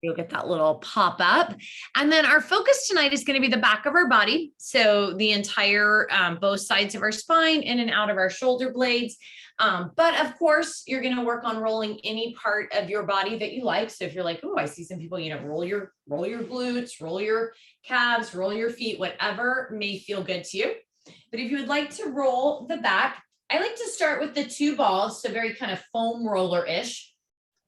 You'll get that little pop up. And then our focus tonight is going to be the back of our body. So the entire, both sides of our spine, in and out of our shoulder blades. But of course, you're going to work on rolling any part of your body that you like. So if you're like, oh, I see some people, roll your glutes, roll your calves, roll your feet, whatever may feel good to you. But if you would like to roll the back, I like to start with the two balls. So very kind of foam roller-ish.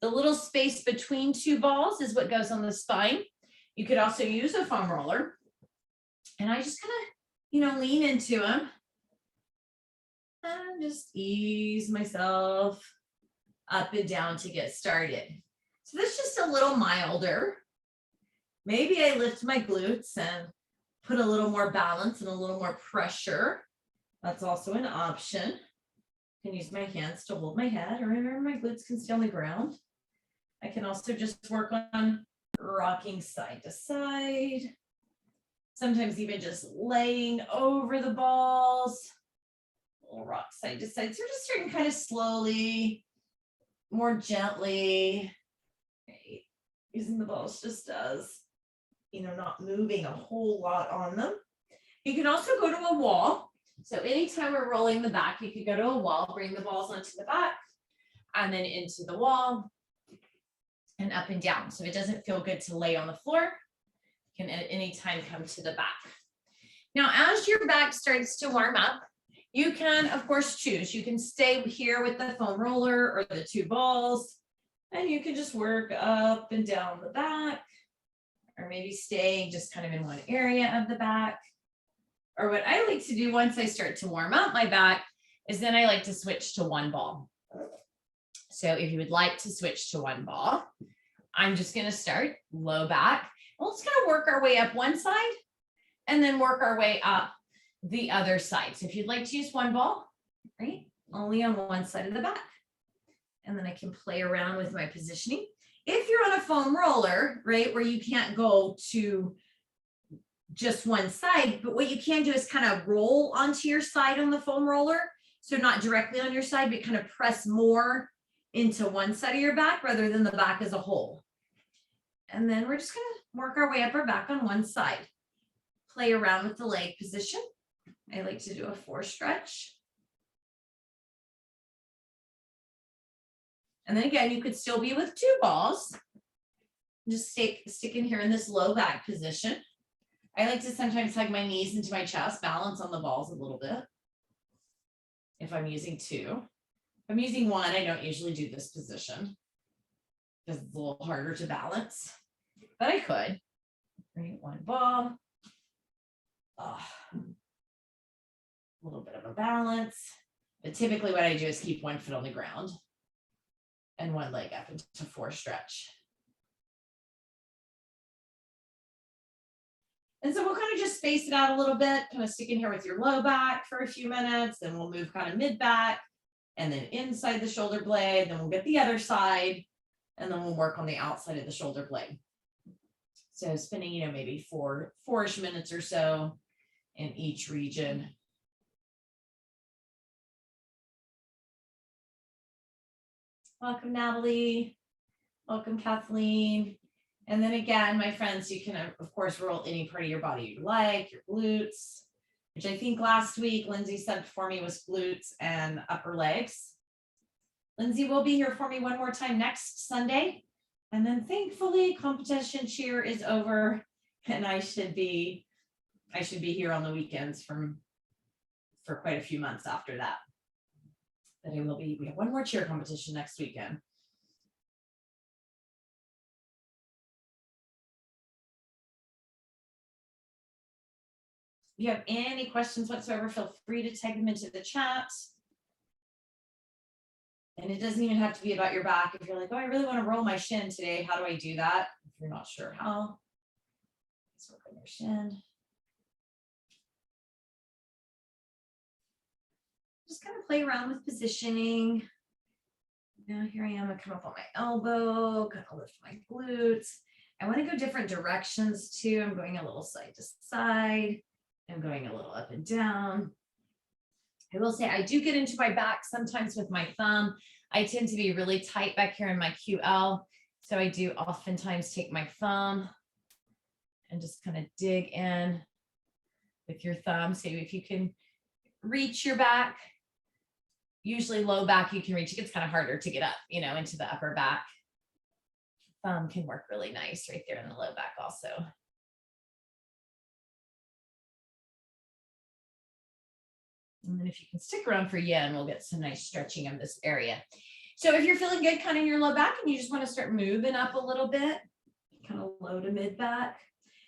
The little space between two balls is what goes on the spine. You could also use a foam roller. And I just kind of, lean into them and just ease myself up and down to get started. So that's just a little milder. Maybe I lift my glutes and put a little more balance and a little more pressure. That's also an option. I can use my hands to hold my head, or remember my glutes can stay on the ground. I can also just work on rocking side to side. Sometimes even just laying over the balls. We'll rock side to side. So we're just starting kind of slowly, more gently. Right. Using the balls just as, not moving a whole lot on them. You can also go to a wall. So anytime we're rolling the back, you could go to a wall, bring the balls onto the back, and then into the wall. And up and down. So it doesn't feel good to lay on the floor. You can at any time come to the back. Now, as your back starts to warm up, you can, of course, choose. You can stay here with the foam roller or the two balls, and you can just work up and down the back, or maybe staying just kind of in one area of the back. Or what I like to do once I start to warm up my back is then I like to switch to one ball. So if you would like to switch to one ball, I'm just going to start low back. We're just going to work our way up one side and then work our way up the other side. So if you'd like to use one ball, right, only on one side of the back. And then I can play around with my positioning. If you're on a foam roller, right, where you can't go to just one side, but what you can do is kind of roll onto your side on the foam roller. So not directly on your side, but kind of press more into one side of your back rather than the back as a whole. And then we're just going to work our way up our back on one side. Play around with the leg position. I like to do a 4 stretch. And then again, you could still be with 2 balls. Just stick in here in this low back position. I like to sometimes hug my knees into my chest, balance on the balls a little bit. If I'm using 2. If I'm using 1, I don't usually do this position because it's a little harder to balance, but I could. Right, 1 ball. A little bit of a balance, but typically what I do is keep 1 foot on the ground and 1 leg up into 4 stretch. And so we'll kind of just space it out a little bit, kind of stick in here with your low back for a few minutes, then we'll move kind of mid back and then inside the shoulder blade, then we'll get the other side, and then we'll work on the outside of the shoulder blade. So spending, maybe 4-ish minutes or so in each region. Welcome, Natalie. Welcome, Kathleen. And then again, my friends, you can, of course, roll any part of your body you like, your glutes, which I think last week, Lindsay said for me was glutes and upper legs. Lindsay will be here for me one more time next Sunday. And then thankfully, competition cheer is over and I should be here on the weekends for quite a few months after that. But we have one more cheer competition next weekend. If you have any questions whatsoever, feel free to type them into the chat. And it doesn't even have to be about your back. If you're like, oh, I really want to roll my shin today, how do I do that? If you're not sure how, let's work on your shin. Just kind of play around with positioning. Now here I am, I come up on my elbow, kind of lift my glutes. I want to go different directions too. I'm going a little side to side. I'm going a little up and down. I will say I do get into my back sometimes with my thumb. I tend to be really tight back here in my QL. So I do oftentimes take my thumb and just kind of dig in with your thumb. So if you can reach your back, usually low back you can reach. It gets kind of harder to get up, into the upper back. Thumb can work really nice right there in the low back also. And then if you can stick around for yin, we'll get some nice stretching of this area. So if you're feeling good kind of in your low back and you just want to start moving up a little bit, kind of low to mid back.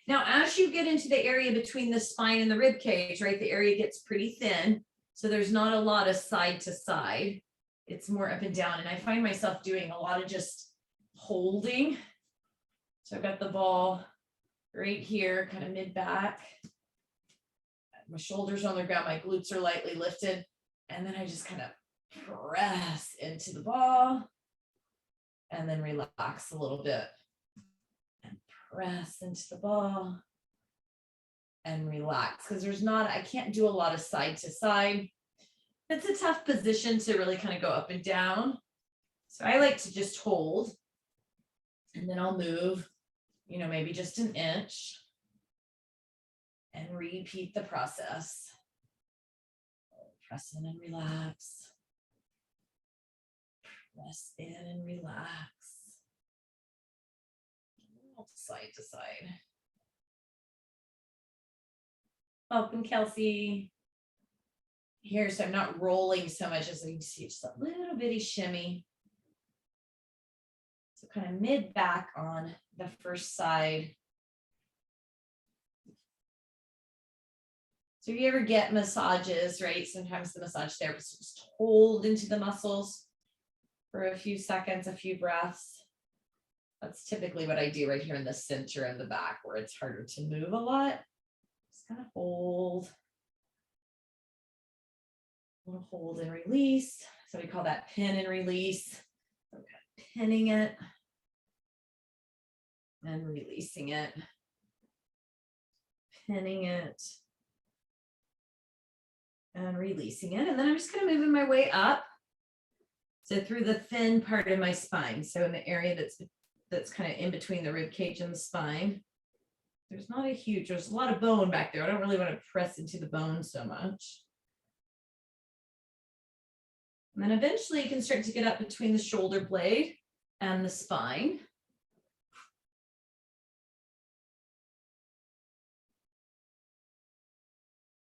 Now, as you get into the area between the spine and the rib cage, right, the area gets pretty thin. So there's not a lot of side to side. It's more up and down. And I find myself doing a lot of just holding. So I've got the ball right here, kind of mid back. My shoulders on the ground, my glutes are lightly lifted. And then I just kind of press into the ball and then relax a little bit. And press into the ball and relax, because I can't do a lot of side to side. It's a tough position to really kind of go up and down. So I like to just hold, and then I'll move, maybe just an inch, and repeat the process. Press in and relax. Press in and relax. Side to side. Welcome, Kelsey. Here, so I'm not rolling so much as you can see, just a little bitty shimmy. So kind of mid back on the first side. So if you ever get massages, right? Sometimes the massage therapists just hold into the muscles for a few seconds, a few breaths. That's typically what I do right here in the center of the back, where it's harder to move a lot. Just kind of hold. A little hold and release. So we call that pin and release. So kind of pinning it and releasing it. Pinning it and releasing it. And then I'm just kind of moving my way up. So through the thin part of my spine. So in the area that's kind of in between the rib cage and the spine. There's a lot of bone back there. I don't really want to press into the bone so much. And then eventually you can start to get up between the shoulder blade and the spine.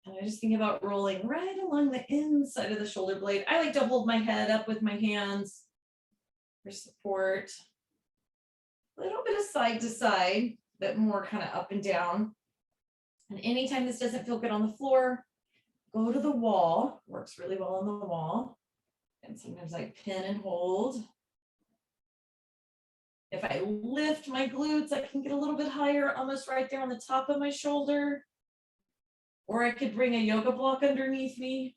And I just think about rolling right along the inside of the shoulder blade. I like to hold my head up with my hands for support. A little bit of side to side, but more kind of up and down. And anytime this doesn't feel good on the floor, go to the wall. Works really well on the wall. And sometimes I pin and hold. If I lift my glutes, I can get a little bit higher, almost right there on the top of my shoulder. Or I could bring a yoga block underneath me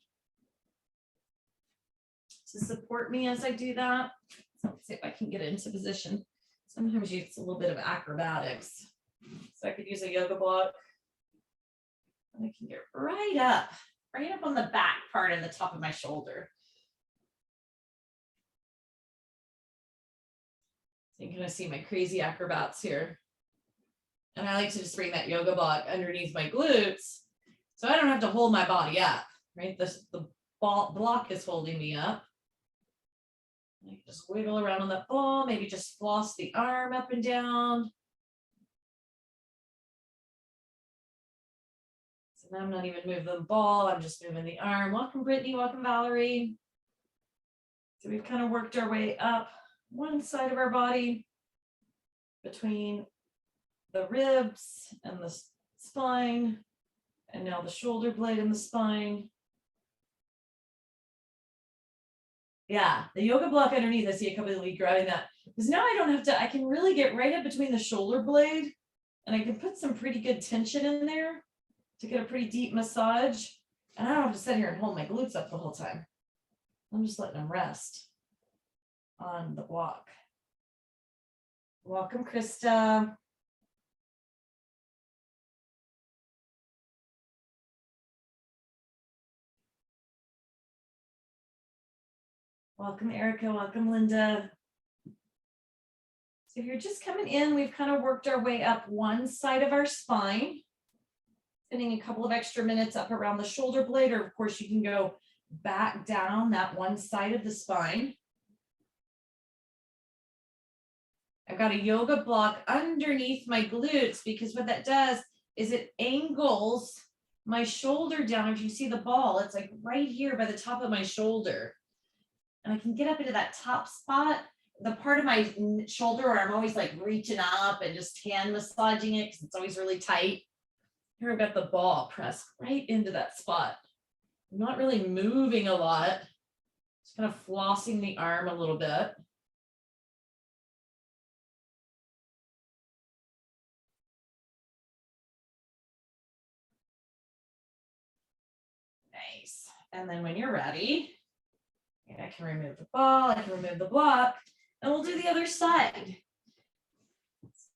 to support me as I do that. So let's see if I can get into position. Sometimes it's a little bit of acrobatics. So I could use a yoga block. And I can get right up on the back part and the top of my shoulder. So you can kind of see my crazy acrobats here. And I like to just bring that yoga block underneath my glutes, so I don't have to hold my body up, right? The block is holding me up. I can just wiggle around on that ball, maybe just floss the arm up and down. So now I'm not even moving the ball, I'm just moving the arm. Welcome, Brittany, welcome, Valerie. So we've kind of worked our way up one side of our body between the ribs and the spine, and now the shoulder blade and the spine. Yeah, the yoga block underneath, I see a couple of you grabbing that. Because now I don't have to, I can really get right up between the shoulder blade, and I can put some pretty good tension in there to get a pretty deep massage. And I don't have to sit here and hold my glutes up the whole time. I'm just letting them rest on the block. Welcome, Krista. Welcome, Erica. Welcome, Linda. So if you're just coming in, we've kind of worked our way up one side of our spine, spending a couple of extra minutes up around the shoulder blade, or of course you can go back down that one side of the spine. I've got a yoga block underneath my glutes because what that does is it angles my shoulder down. If you see the ball, it's like right here by the top of my shoulder. And I can get up into that top spot, the part of my shoulder where I'm always like reaching up and just hand massaging it because it's always really tight. Here I've got the ball pressed right into that spot. I'm not really moving a lot. Just kind of flossing the arm a little bit. Nice. And then when you're ready, I can remove the ball, I can remove the block, and we'll do the other side.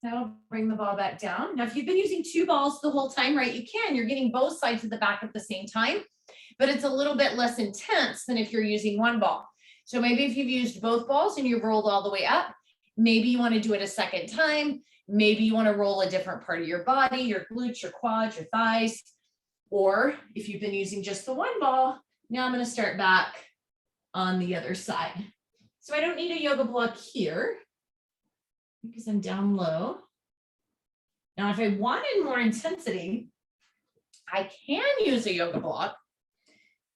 So bring the ball back down. Now, if you've been using two balls the whole time, right, you can. You're getting both sides of the back at the same time, but it's a little bit less intense than if you're using one ball. So maybe if you've used both balls and you've rolled all the way up, maybe you want to do it a second time. Maybe you want to roll a different part of your body, your glutes, your quads, your thighs. Or if you've been using just the one ball, now I'm going to start back on the other side. So I don't need a yoga block here because I'm down low. Now, if I wanted more intensity, I can use a yoga block.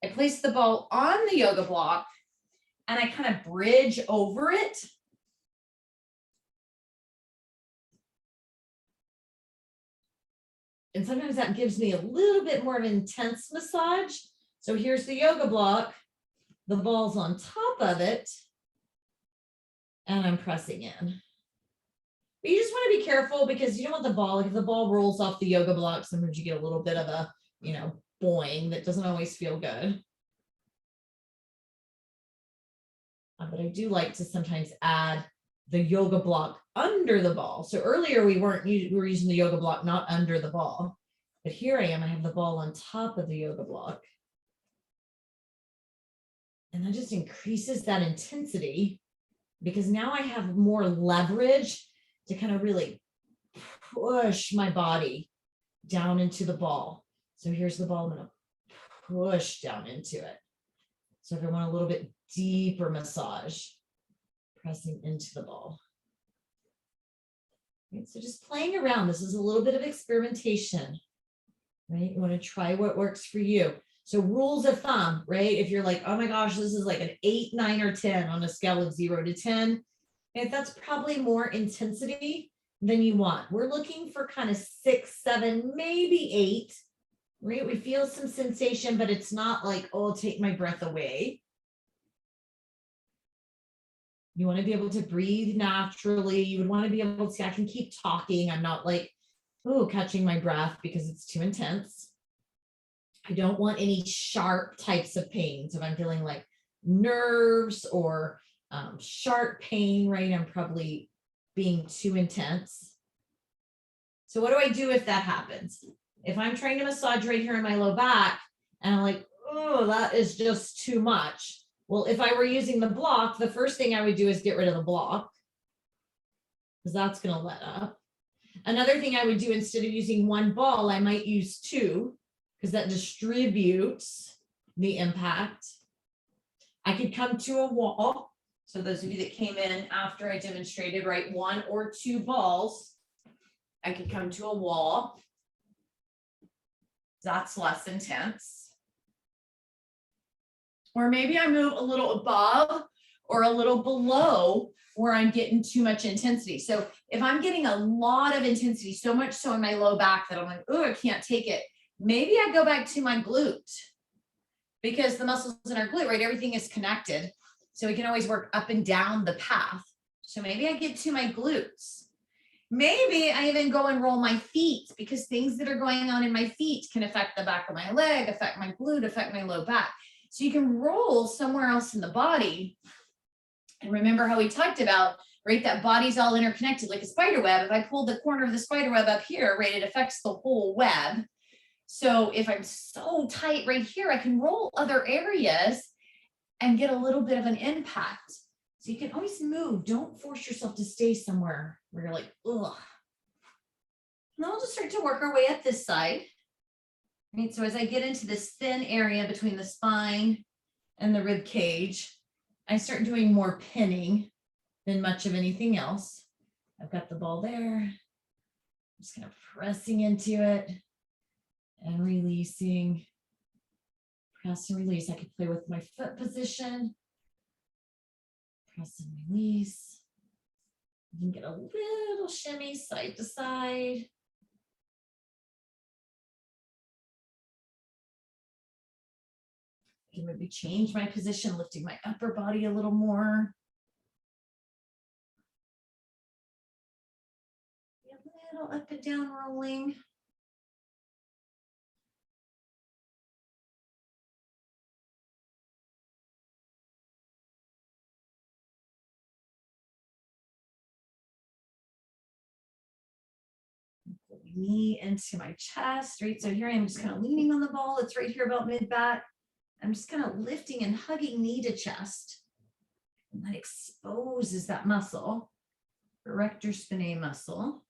I place the ball on the yoga block and I kind of bridge over it. And sometimes that gives me a little bit more of an intense massage. So here's the yoga block. The ball's on top of it. And I'm pressing in. But you just want to be careful because you don't want the ball, like if the ball rolls off the yoga block, sometimes you get a little bit of a, boing that doesn't always feel good. But I do like to sometimes add the yoga block under the ball. So earlier we were using the yoga block not under the ball, but here I am, I have the ball on top of the yoga block. And that just increases that intensity because now I have more leverage to kind of really push my body down into the ball. So here's the ball, I'm going to push down into it. So if I want a little bit deeper massage, pressing into the ball. Right, so just playing around. This is a little bit of experimentation, right? You want to try what works for you. So rules of thumb, right? If you're like, oh my gosh, this is like an 8, 9, or 10 on a scale of 0 to 10, if that's probably more intensity than you want. We're looking for kind of 6, 7, maybe 8, right? We feel some sensation, but it's not like, oh, take my breath away. You want to be able to breathe naturally. You would want to be able to, I can keep talking. I'm not like, oh, catching my breath because it's too intense. I don't want any sharp types of pains. If I'm feeling like nerves or sharp pain, right? I'm probably being too intense. So what do I do if that happens? If I'm trying to massage right here in my low back and I'm like, oh, that is just too much. Well, if I were using the block, the first thing I would do is get rid of the block because that's going to let up. Another thing I would do instead of using one ball, I might use 2 because that distributes the impact. I could come to a wall. So those of you that came in after I demonstrated, right, 1 or 2 balls, I could come to a wall. That's less intense. Or maybe I move a little above or a little below where I'm getting too much intensity. So if I'm getting a lot of intensity, so much so in my low back that I'm like, oh, I can't take it. Maybe I go back to my glute because the muscles in our glute, right, everything is connected. So we can always work up and down the path. So maybe I get to my glutes. Maybe I even go and roll my feet because things that are going on in my feet can affect the back of my leg, affect my glute, affect my low back. So you can roll somewhere else in the body. And remember how we talked about, right, that body's all interconnected like a spider web. If I pull the corner of the spider web up here, right, it affects the whole web. So if I'm so tight right here, I can roll other areas and get a little bit of an impact. So you can always move. Don't force yourself to stay somewhere where you're like, ugh. And then we'll just start to work our way up this side. Right? So as I get into this thin area between the spine and the rib cage, I start doing more pinning than much of anything else. I've got the ball there. I'm just kind of pressing into it and releasing. Press and release. I could play with my foot position. Press and release. You can get a little shimmy side to side. I can maybe change my position, lifting my upper body a little more. A little up and down rolling. Knee into my chest, right? So here I am just kind of leaning on the ball. It's right here about mid-back. I'm just kind of lifting and hugging knee to chest. And that exposes that muscle, erector spinae muscle.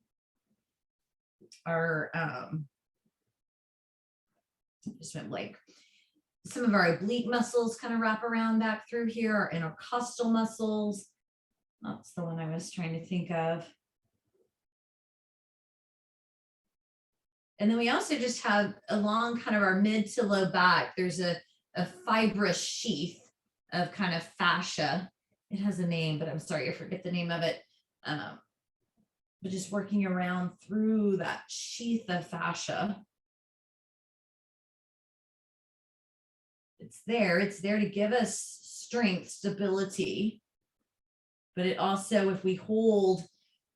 Our, just went blank. Some of our oblique muscles kind of wrap around back through here, our intercostal muscles. That's the one I was trying to think of. And then we also just have along kind of our mid to low back, there's a fibrous sheath of kind of fascia. It has a name, but I'm sorry, I forget the name of it. But just working around through that sheath of fascia. It's there to give us strength, stability. But it also, if we hold,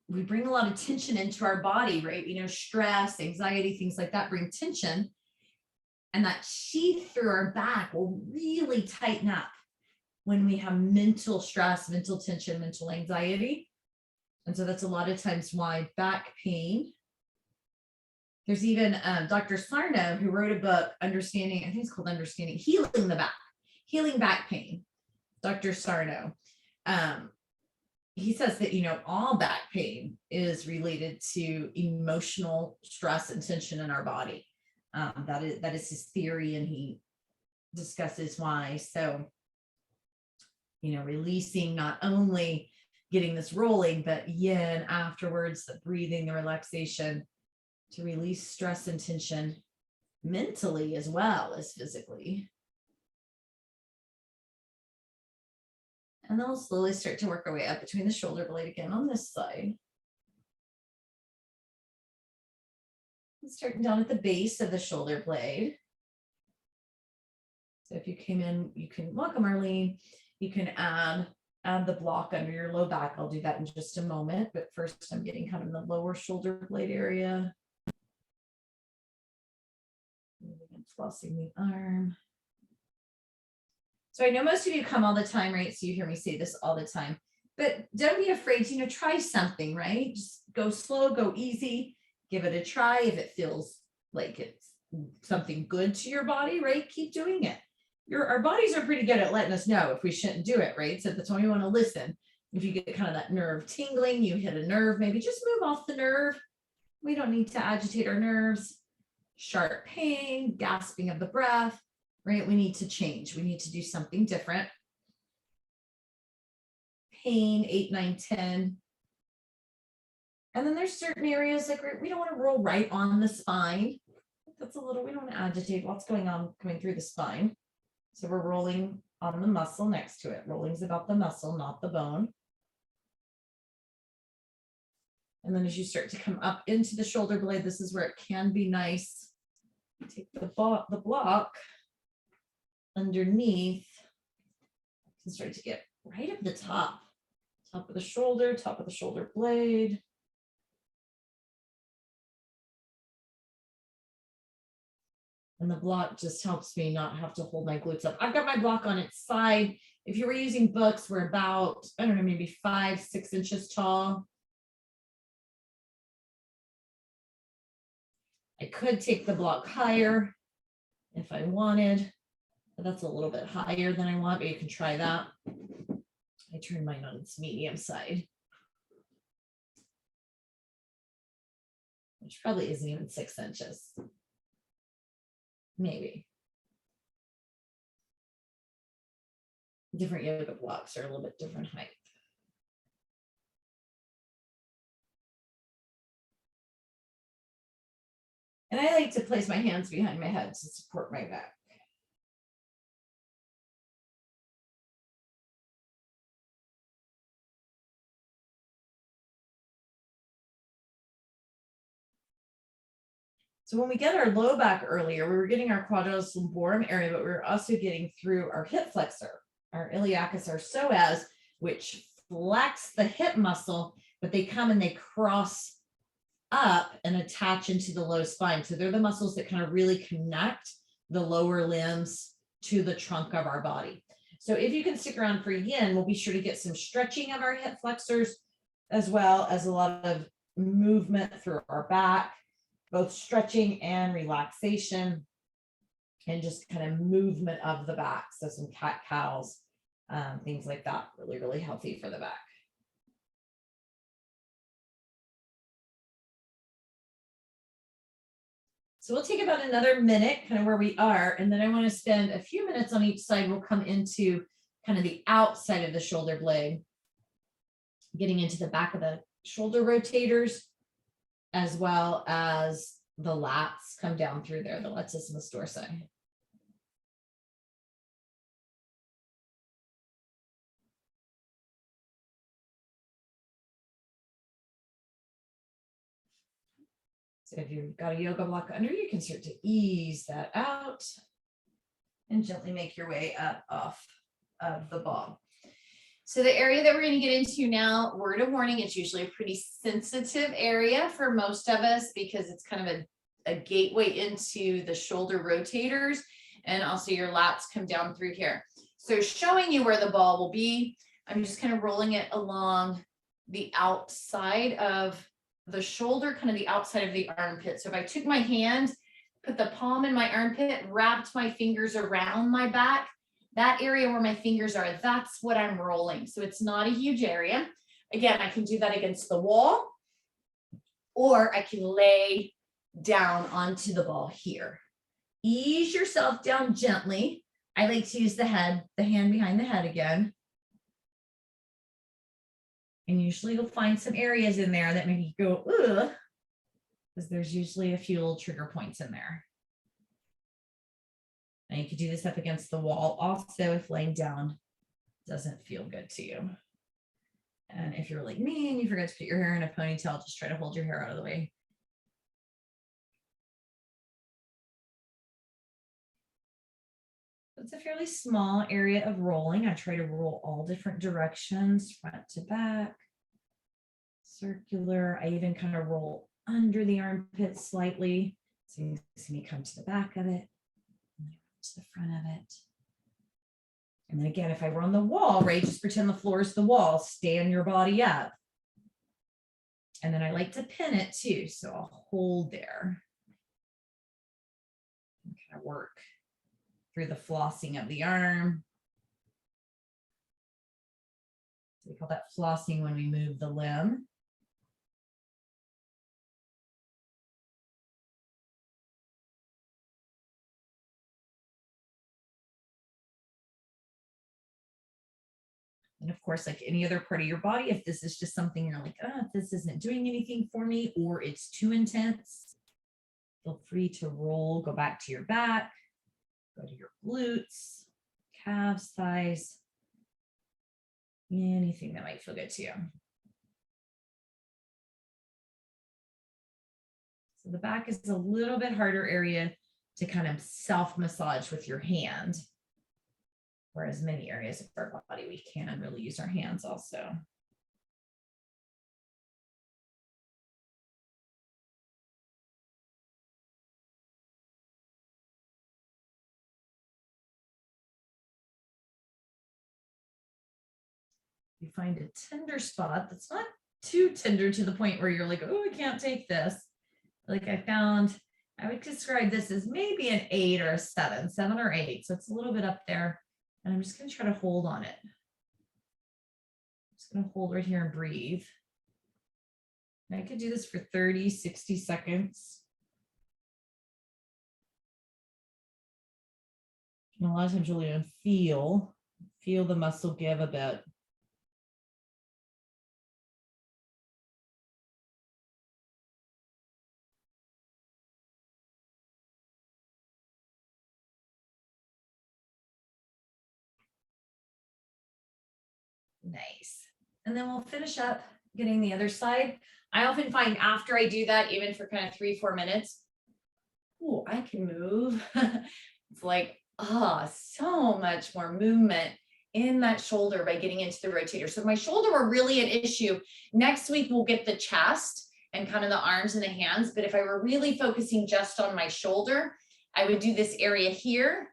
we bring a lot of tension into our body, right? You know, stress, anxiety, things like that bring tension. And that sheath through our back will really tighten up when we have mental stress, mental tension, mental anxiety. And so that's a lot of times why back pain. There's even Dr. Sarno, who wrote a book, Understanding, I think it's called Understanding, Healing Back Pain. Dr. Sarno. He says that, you know, all back pain is related to emotional stress and tension in our body. That is his theory, and he discusses why. So, you know, releasing, not only getting this rolling, but yin afterwards, the breathing, the relaxation, to release stress and tension mentally as well as physically. And then we'll slowly start to work our way up between the shoulder blade again on this side. And starting down at the base of the shoulder blade. So if you came in, you can, welcome Arlene, you can add the block under your low back. I'll do that in just a moment, but first I'm getting kind of in the lower shoulder blade area. And flossing the arm. So I know most of you come all the time, right? So you hear me say this all the time, but don't be afraid to, you know, try something, right? Just go slow, go easy, give it a try. If it feels like it's something good to your body, right? Keep doing it. Our bodies are pretty good at letting us know if we shouldn't do it, right? So that's why we want to listen. If you get kind of that nerve tingling, you hit a nerve, maybe just move off the nerve. We don't need to agitate our nerves. Sharp pain, gasping of the breath, right? We need to change. We need to do something different. Pain, 8, 9, 10. And then there's certain areas like we don't want to roll right on the spine. That's a little, we don't want to agitate what's going on coming through the spine. So we're rolling on the muscle next to it. Rolling is about the muscle, not the bone. And then as you start to come up into the shoulder blade, this is where it can be nice. Take the block underneath and start to get right up the top of the shoulder, top of the shoulder blade. And the block just helps me not have to hold my glutes up. I've got my block on its side. If you were using books, we're about, I don't know, maybe 5, 6 inches tall. I could take the block higher if I wanted, but that's a little bit higher than I want, but you can try that. I turned mine on its medium side, which probably isn't even 6 inches. Maybe. Different yoga blocks are a little bit different height. And I like to place my hands behind my head to support my back. So when we get our low back earlier, we were getting our quadratus lumborum area, but we were also getting through our hip flexor, our iliacus, our psoas, which flex the hip muscle, but they come and they cross up and attach into the low spine. So they're the muscles that kind of really connect the lower limbs to the trunk of our body. So if you can stick around for yin, we'll be sure to get some stretching of our hip flexors, as well as a lot of movement through our back, both stretching and relaxation, and just kind of movement of the back. So some cat cows, things like that, really, really healthy for the back. So we'll take about another minute, kind of where we are, and then I want to spend a few minutes on each side. We'll come into kind of the outside of the shoulder blade, getting into the back of the shoulder rotators, as well as the lats come down through there, the latissimus dorsi. So if you've got a yoga block under, you can start to ease that out and gently make your way up off of the ball. So the area that we're going to get into now, word of warning, it's usually a pretty sensitive area for most of us because it's kind of a gateway into the shoulder rotators, and also your lats come down through here. So showing you where the ball will be, I'm just kind of rolling it along the outside of the shoulder, kind of the outside of the armpit. So if I took my hand, put the palm in my armpit, wrapped my fingers around my back, that area where my fingers are, that's what I'm rolling. So it's not a huge area. Again, I can do that against the wall, or I can lay down onto the ball here. Ease yourself down gently. I like to use the head, the hand behind the head again. And usually you'll find some areas in there that maybe you go, ugh, because there's usually a few little trigger points in there. And you could do this up against the wall also if laying down doesn't feel good to you. And if you're like me and you forgot to put your hair in a ponytail, just try to hold your hair out of the way. It's a fairly small area of rolling. I try to roll all different directions, front to back, circular. I even kind of roll under the armpit slightly. So you see me come to the back of it, and to the front of it. And then again, if I were on the wall, right, just pretend the floor is the wall, stand your body up. And then I like to pin it too. So I'll hold there and kind of work through the flossing of the arm. We call that flossing when we move the limb. And of course, like any other part of your body, if this is just something you're like, oh, this isn't doing anything for me, or it's too intense, feel free to roll, go back to your back, go to your glutes, calves, thighs, anything that might feel good to you. So the back is a little bit harder area to kind of self-massage with your hand, whereas many areas of our body, we can really use our hands also. You find a tender spot that's not too tender to the point where you're like, oh, I can't take this. Like I would describe this as maybe an 8 or a 7 or 8. So it's a little bit up there. And I'm just going to try to hold on it. gonna hold right here and breathe. And I could do this for 30, 60 seconds. And a lot of times you'll even feel the muscle give a bit. Nice. And then we'll finish up getting the other side. I often find after I do that, even for kind of 3-4 minutes, oh, I can move. It's like, oh, so much more movement in that shoulder by getting into the rotator. So my shoulder were really an issue. Next week, we'll get the chest and kind of the arms and the hands. But if I were really focusing just on my shoulder, I would do this area here.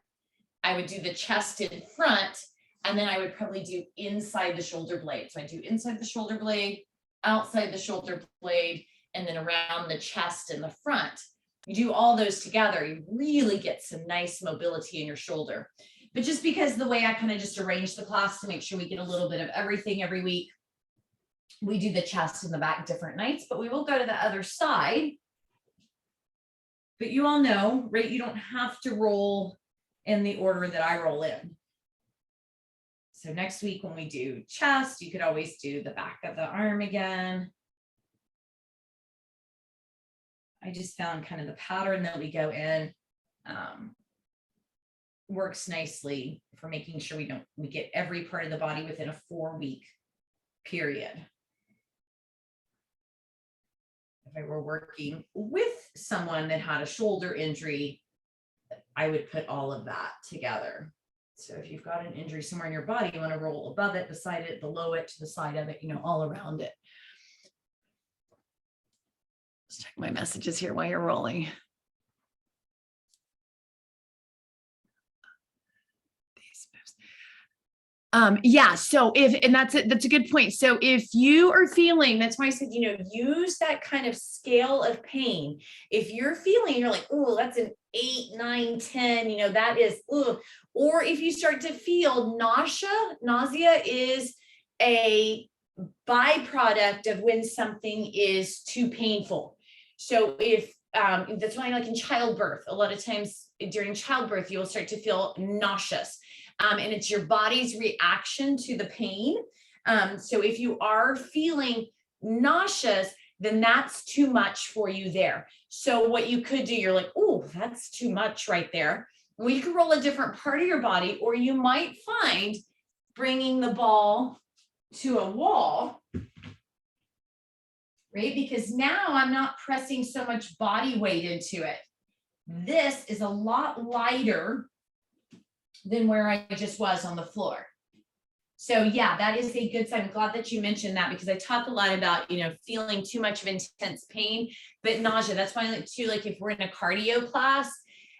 I would do the chest in front, and then I would probably do inside the shoulder blade. So I do inside the shoulder blade, outside the shoulder blade, and then around the chest in the front. You do all those together, you really get some nice mobility in your shoulder. But just because the way I kind of just arrange the class to make sure we get a little bit of everything every week, we do the chest and the back different nights, but we will go to the other side. But you all know, right? You don't have to roll in the order that I roll in. So next week when we do chest, you could always do the back of the arm again. I just found kind of the pattern that we go in works nicely for making sure we get every part of the body within a 4-week period. If I were working with someone that had a shoulder injury, I would put all of that together. So if you've got an injury somewhere in your body, you want to roll above it, beside it, below it, to the side of it, all around it. Let's check my messages here while you're rolling. Yeah, so that's a good point. So if you are feeling, that's why I said, use that kind of scale of pain. If you're feeling, you're like, oh, that's an 8, 9, 10, that is, or if you start to feel nausea is a byproduct of when something is too painful. So if that's why, like in childbirth, a lot of times during childbirth, you'll start to feel nauseous. And it's your body's reaction to the pain. So if you are feeling nauseous, then that's too much for you there. So what you could do, you're like, oh, that's too much right there. Well, you can roll a different part of your body, or you might find bringing the ball to a wall, right? Because now I'm not pressing so much body weight into it. This is a lot lighter than where I just was on the floor. So yeah, that is a good sign. I'm glad that you mentioned that, because I talk a lot about, feeling too much of intense pain, but nausea. That's why I like to, like if we're in a cardio class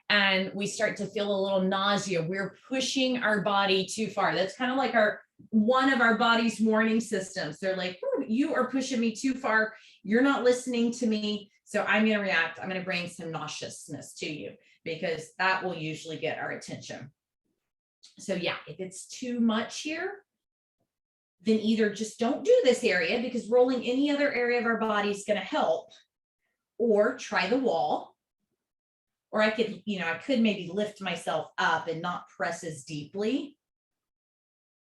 and we start to feel a little nausea, we're pushing our body too far. That's kind of like one of our body's warning systems. They're like, you are pushing me too far. You're not listening to me. So I'm going to react. I'm going to bring some nauseousness to you, because that will usually get our attention. So yeah, if it's too much here, then either just don't do this area, because rolling any other area of our body is going to help, or try the wall. Or I could, I could maybe lift myself up and not press as deeply,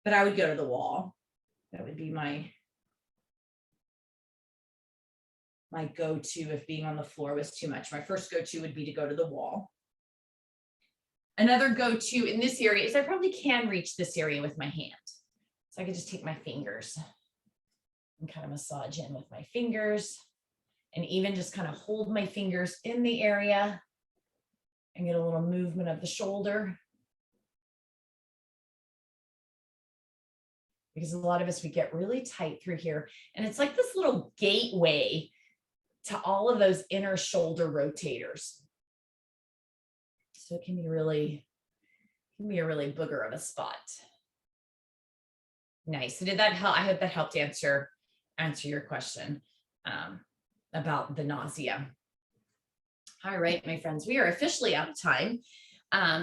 but I would go to the wall. That would be my go-to if being on the floor was too much. My first go-to would be to go to the wall. Another go-to in this area is I probably can reach this area with my hand. So I could just take my fingers and kind of massage in with my fingers, and even just kind of hold my fingers in the area and get a little movement of the shoulder. Because a lot of us, we get really tight through here, and it's like this little gateway to all of those inner shoulder rotators. So it can be a really booger of a spot. Nice. So did that help? I hope that helped answer your question about the nausea. All right, my friends, we are officially out of time.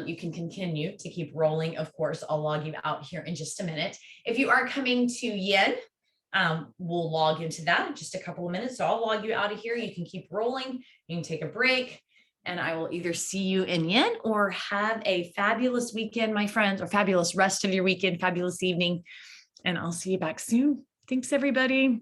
You can continue to keep rolling. Of course, I'll log you out here in just a minute. If you are coming to Yin, We'll log into that in just a couple of minutes. So I'll log you out of here. You can keep rolling. You can take a break. And I will either see you in yin or have a fabulous weekend, my friends, or fabulous rest of your weekend, fabulous evening. And I'll see you back soon. Thanks, everybody.